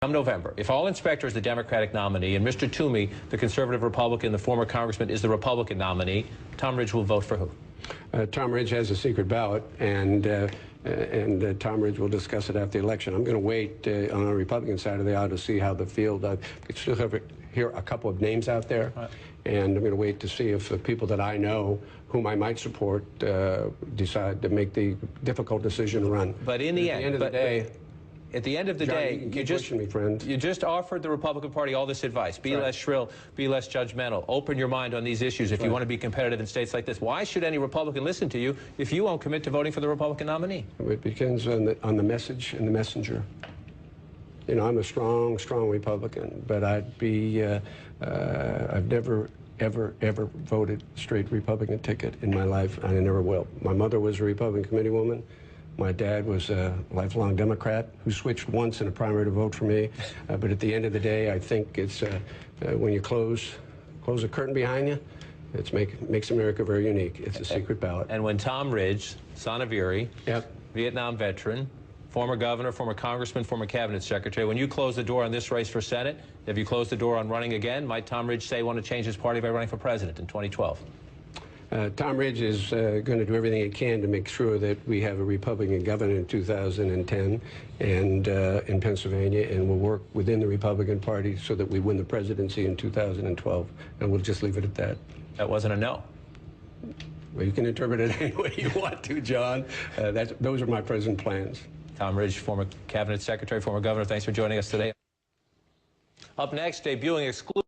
Come November, if All Inspector is the Democratic nominee and Mr. Toomey, the conservative Republican, the former congressman, is the Republican nominee, Tom Ridge will vote for who? Tom Ridge has a secret ballot, and Tom Ridge will discuss it after the election. I'm going to wait on the Republican side of the aisle to see how the field. I still hear a couple of names out there, and I'm going to wait to see if the people that I know, whom I might support, decide to make the difficult decision to run. But in the end, at the end of the day, John, you just offered the Republican Party all this advice. Be less shrill, be less judgmental. Open your mind on these issues if you want to be competitive in states like this. Why should any Republican listen to you if you won't commit to voting for the Republican nominee? It begins on the message and the messenger. You know, I'm a strong Republican, but I've never, ever voted straight Republican ticket in my life, and I never will. My mother was a Republican committee woman. My dad was a lifelong Democrat who switched once in a primary to vote for me. But at the end of the day, I think it's when you close the curtain behind you, it makes America very unique. It's a secret ballot. And when Tom Ridge, son of Erie, yep, Vietnam veteran, former governor, former congressman, former cabinet secretary, when you close the door on this race for Senate, have you closed the door on running again? Might Tom Ridge say want to change his party by running for president in 2012? Tom Ridge is going to do everything he can to make sure that we have a Republican governor in 2010 and in Pennsylvania, and we'll work within the Republican Party so that we win the presidency in 2012, and we'll just leave it at that. That wasn't a no. Well, you can interpret it any way you want to, John. Those are my present plans. Tom Ridge, former cabinet secretary, former governor, thanks for joining us today. Up next, debuting exclusive